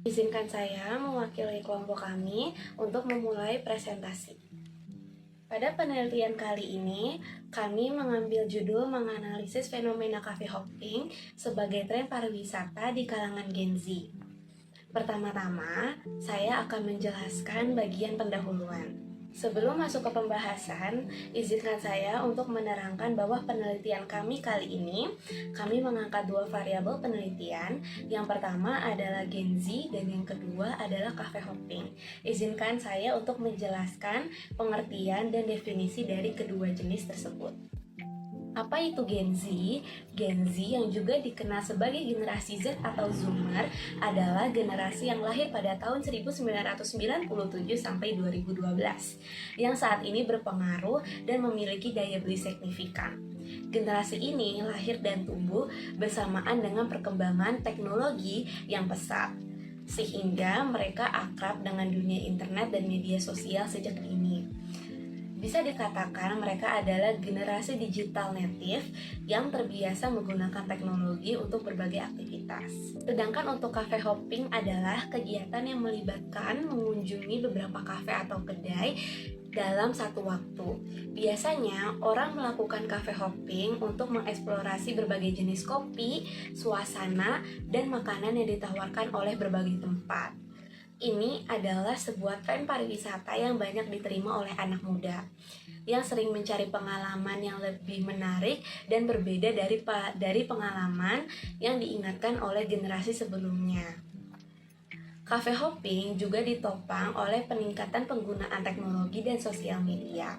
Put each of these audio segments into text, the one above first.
Izinkan saya mewakili kelompok kami untuk memulai presentasi. Pada penelitian kali ini, kami mengambil judul menganalisis fenomena cafe hopping sebagai tren pariwisata di kalangan Gen Z. Pertama-tama, saya akan menjelaskan bagian pendahuluan. Sebelum masuk ke pembahasan, izinkan saya untuk menerangkan bahwa penelitian kami kali ini, kami mengangkat dua variabel penelitian. Yang pertama adalah Gen Z dan yang kedua adalah cafe hopping. Izinkan saya untuk menjelaskan pengertian dan definisi dari kedua jenis tersebut. Apa itu Gen Z? Gen Z yang juga dikenal sebagai generasi Z atau Zoomer adalah generasi yang lahir pada tahun 1997 sampai 2012 yang saat ini berpengaruh dan memiliki daya beli signifikan. Generasi ini lahir dan tumbuh bersamaan dengan perkembangan teknologi yang pesat, sehingga mereka akrab dengan dunia internet dan media sosial sejak dini. Bisa dikatakan mereka adalah generasi digital native yang terbiasa menggunakan teknologi untuk berbagai aktivitas. Sedangkan untuk cafe hopping adalah kegiatan yang melibatkan mengunjungi beberapa kafe atau kedai dalam satu waktu. Biasanya orang melakukan cafe hopping untuk mengeksplorasi berbagai jenis kopi, suasana, dan makanan yang ditawarkan oleh berbagai tempat. Ini adalah sebuah tren pariwisata yang banyak diterima oleh anak muda yang sering mencari pengalaman yang lebih menarik dan berbeda dari pengalaman yang diingatkan oleh generasi sebelumnya. Cafe hopping juga ditopang oleh peningkatan penggunaan teknologi dan sosial media.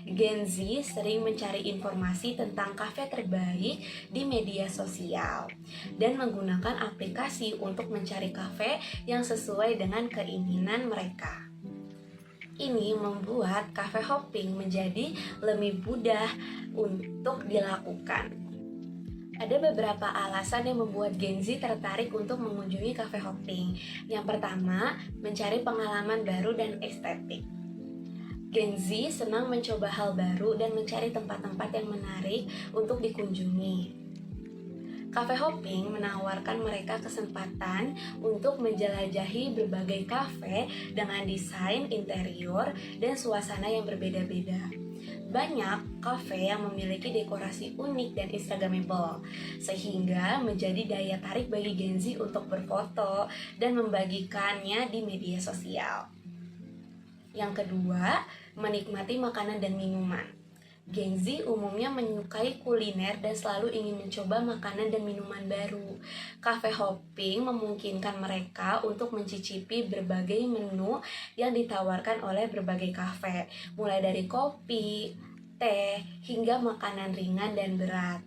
Gen Z sering mencari informasi tentang kafe terbaik di media sosial dan menggunakan aplikasi untuk mencari kafe yang sesuai dengan keinginan mereka. Ini membuat cafe hopping menjadi lebih mudah untuk dilakukan. Ada beberapa alasan yang membuat Gen Z tertarik untuk mengunjungi cafe hopping. Yang pertama, mencari pengalaman baru dan estetik. Gen Z senang mencoba hal baru dan mencari tempat-tempat yang menarik untuk dikunjungi. Cafe hopping menawarkan mereka kesempatan untuk menjelajahi berbagai kafe dengan desain interior dan suasana yang berbeda-beda. Banyak kafe yang memiliki dekorasi unik dan instagramable, sehingga menjadi daya tarik bagi Gen Z untuk berfoto dan membagikannya di media sosial. Yang kedua, menikmati makanan dan minuman. Gen Z umumnya menyukai kuliner dan selalu ingin mencoba makanan dan minuman baru. Cafe hopping memungkinkan mereka untuk mencicipi berbagai menu yang ditawarkan oleh berbagai kafe, mulai dari kopi, teh, hingga makanan ringan dan berat.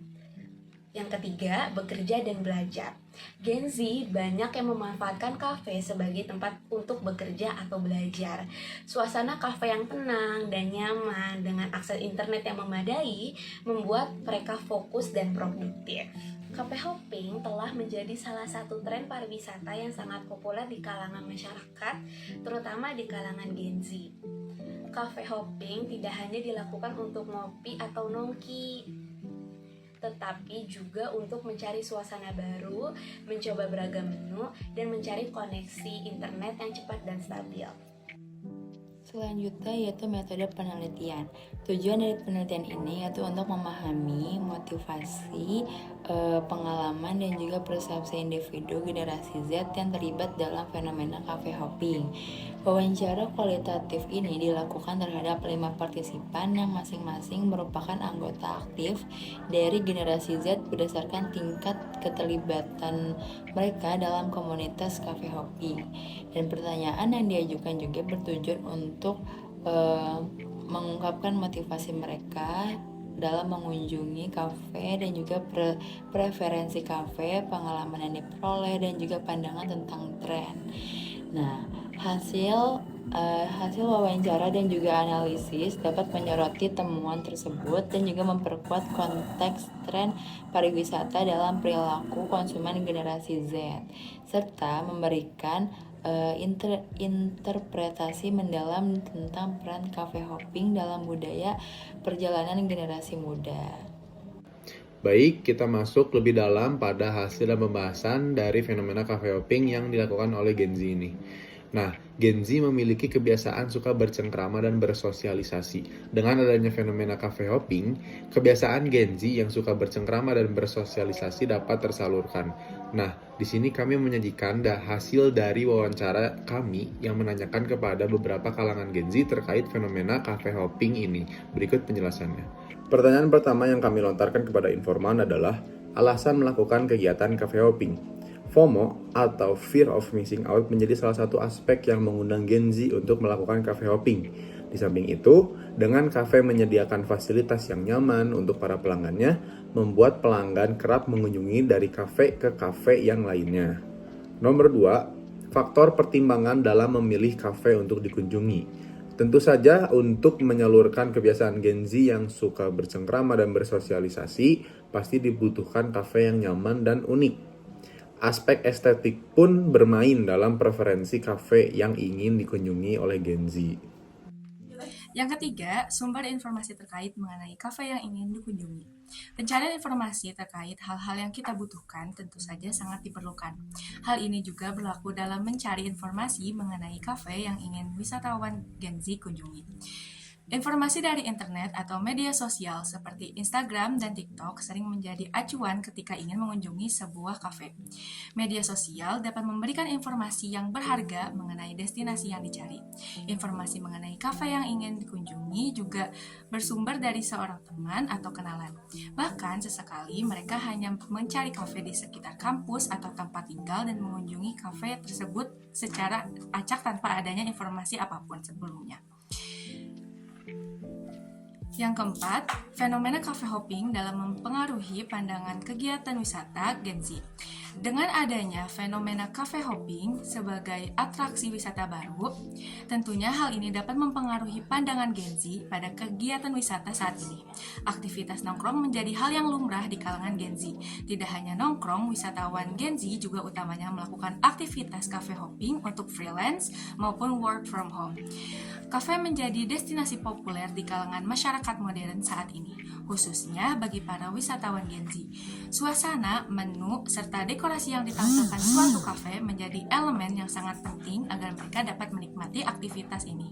Yang ketiga, bekerja dan belajar. Gen Z banyak yang memanfaatkan kafe sebagai tempat untuk bekerja atau belajar. Suasana kafe yang tenang dan nyaman dengan akses internet yang memadai membuat mereka fokus dan produktif. Cafe hopping telah menjadi salah satu tren pariwisata yang sangat populer di kalangan masyarakat, terutama di kalangan Gen Z. Cafe hopping tidak hanya dilakukan untuk ngopi atau nongki, tetapi juga untuk mencari suasana baru, mencoba beragam menu, dan mencari koneksi internet yang cepat dan stabil. Selanjutnya yaitu metode penelitian. Tujuan dari penelitian ini yaitu untuk memahami motivasi, pengalaman dan juga persepsi individu generasi Z yang terlibat dalam fenomena cafe hopping. Wawancara kualitatif ini dilakukan terhadap 5 partisipan yang masing-masing merupakan anggota aktif dari generasi Z berdasarkan tingkat keterlibatan mereka dalam komunitas cafe hopping. Dan pertanyaan yang diajukan juga bertujuan untuk mengungkapkan motivasi mereka dalam mengunjungi kafe dan juga preferensi kafe, pengalaman yang diperoleh dan juga pandangan tentang tren. Nah, hasil wawancara dan juga analisis dapat menyoroti temuan tersebut dan juga memperkuat konteks tren pariwisata dalam perilaku konsumen generasi Z, serta memberikan interpretasi mendalam tentang peran cafe hopping dalam budaya perjalanan generasi muda. Baik, kita masuk lebih dalam pada hasil dan pembahasan dari fenomena cafe hopping yang dilakukan oleh Gen Z ini. Nah, Gen Z memiliki kebiasaan suka bercengkrama dan bersosialisasi. Dengan adanya fenomena cafe hopping, kebiasaan Gen Z yang suka bercengkrama dan bersosialisasi dapat tersalurkan. Nah, di sini kami menyajikan hasil dari wawancara kami yang menanyakan kepada beberapa kalangan Gen Z terkait fenomena cafe hopping ini. Berikut penjelasannya. Pertanyaan pertama yang kami lontarkan kepada informan adalah alasan melakukan kegiatan cafe hopping. FOMO atau Fear of Missing Out menjadi salah satu aspek yang mengundang Gen Z untuk melakukan cafe hopping. Di samping itu, dengan kafe menyediakan fasilitas yang nyaman untuk para pelanggannya, membuat pelanggan kerap mengunjungi dari kafe ke kafe yang lainnya. Nomor 2, faktor pertimbangan dalam memilih kafe untuk dikunjungi. Tentu saja untuk menyalurkan kebiasaan Gen Z yang suka bercengkrama dan bersosialisasi, pasti dibutuhkan kafe yang nyaman dan unik. Aspek estetik pun bermain dalam preferensi kafe yang ingin dikunjungi oleh Gen Z. Yang ketiga, sumber informasi terkait mengenai kafe yang ingin dikunjungi. Pencarian informasi terkait hal-hal yang kita butuhkan tentu saja sangat diperlukan. Hal ini juga berlaku dalam mencari informasi mengenai kafe yang ingin wisatawan Gen Z kunjungi. Informasi dari internet atau media sosial seperti Instagram dan TikTok sering menjadi acuan ketika ingin mengunjungi sebuah kafe. Media sosial dapat memberikan informasi yang berharga mengenai destinasi yang dicari. Informasi mengenai kafe yang ingin dikunjungi juga bersumber dari seorang teman atau kenalan. Bahkan sesekali mereka hanya mencari kafe di sekitar kampus atau tempat tinggal dan mengunjungi kafe tersebut secara acak tanpa adanya informasi apapun sebelumnya. Yang keempat, fenomena cafe hopping dalam mempengaruhi pandangan kegiatan wisata Gen Z. Dengan adanya fenomena cafe hopping sebagai atraksi wisata baru, tentunya hal ini dapat mempengaruhi pandangan Gen Z pada kegiatan wisata saat ini. Aktivitas nongkrong menjadi hal yang lumrah di kalangan Gen Z. Tidak hanya nongkrong, wisatawan Gen Z juga utamanya melakukan aktivitas cafe hopping untuk freelance maupun work from home. Kafe menjadi destinasi populer di kalangan masyarakat modern saat ini, khususnya bagi para wisatawan Gen Z. Suasana, menu, serta dekorasi yang ditampilkan suatu kafe menjadi elemen yang sangat penting agar mereka dapat menikmati aktivitas ini.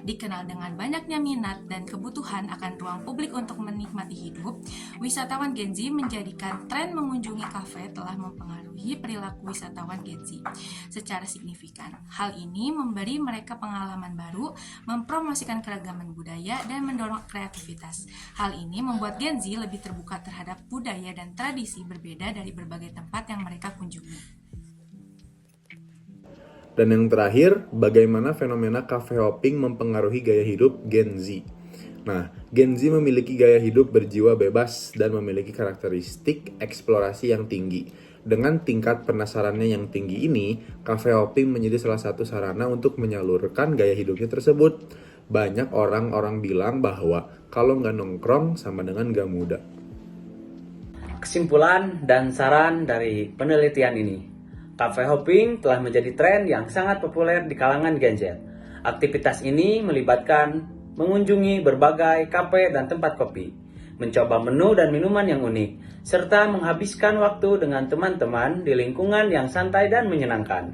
Dikenal dengan banyaknya minat dan kebutuhan akan ruang publik untuk menikmati hidup, wisatawan Gen Z menjadikan tren mengunjungi kafe telah mempengaruhi perilaku wisatawan Gen Z secara signifikan. Hal ini memberi mereka pengalaman baru, mempromosikan keragaman budaya, dan mendorong kreativitas. Hal ini membuat Gen Z lebih terbuka terhadap budaya dan tradisi berbeda dari berbagai tempat yang mereka kunjungi. Dan yang terakhir, bagaimana fenomena cafe hopping mempengaruhi gaya hidup Gen Z. Nah, Gen Z memiliki gaya hidup berjiwa bebas dan memiliki karakteristik eksplorasi yang tinggi. Dengan tingkat penasarannya yang tinggi ini, cafe hopping menjadi salah satu sarana untuk menyalurkan gaya hidupnya tersebut. Banyak orang bilang bahwa kalau nggak nongkrong sama dengan nggak muda. Kesimpulan dan saran dari penelitian ini, cafe hopping telah menjadi tren yang sangat populer di kalangan Gen Z. Aktivitas ini melibatkan mengunjungi berbagai kafe dan tempat kopi, mencoba menu dan minuman yang unik, serta menghabiskan waktu dengan teman-teman di lingkungan yang santai dan menyenangkan.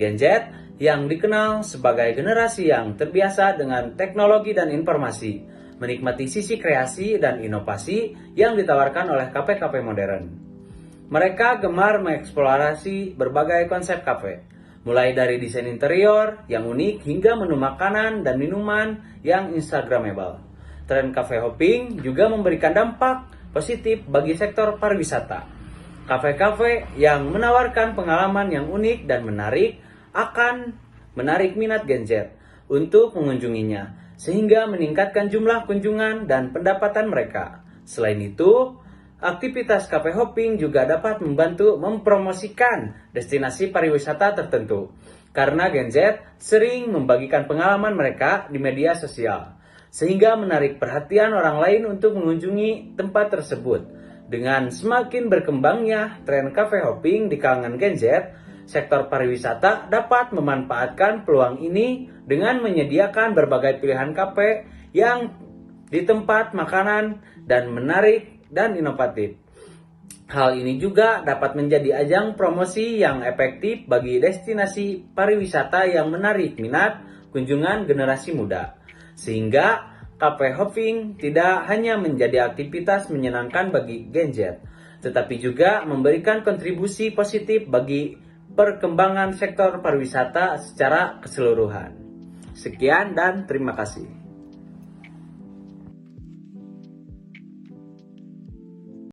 Gen Z yang dikenal sebagai generasi yang terbiasa dengan teknologi dan informasi, menikmati sisi kreasi dan inovasi yang ditawarkan oleh kafe-kafe modern. Mereka gemar mengeksplorasi berbagai konsep kafe, mulai dari desain interior yang unik hingga menu makanan dan minuman yang instagramable. Tren cafe hopping juga memberikan dampak positif bagi sektor pariwisata. Kafe-kafe yang menawarkan pengalaman yang unik dan menarik akan menarik minat Gen Z untuk mengunjunginya, sehingga meningkatkan jumlah kunjungan dan pendapatan mereka. Selain itu, aktivitas cafe hopping juga dapat membantu mempromosikan destinasi pariwisata tertentu, karena Gen Z sering membagikan pengalaman mereka di media sosial, sehingga menarik perhatian orang lain untuk mengunjungi tempat tersebut. Dengan semakin berkembangnya tren cafe hopping di kalangan Gen Z, sektor pariwisata dapat memanfaatkan peluang ini dengan menyediakan berbagai pilihan kafe yang di tempat makanan dan menarik dan inovatif. Hal ini juga dapat menjadi ajang promosi yang efektif bagi destinasi pariwisata yang menarik minat kunjungan generasi muda. Sehingga cafe hopping tidak hanya menjadi aktivitas menyenangkan bagi Gen Z, tetapi juga memberikan kontribusi positif bagi perkembangan sektor pariwisata secara keseluruhan. Sekian dan terima kasih.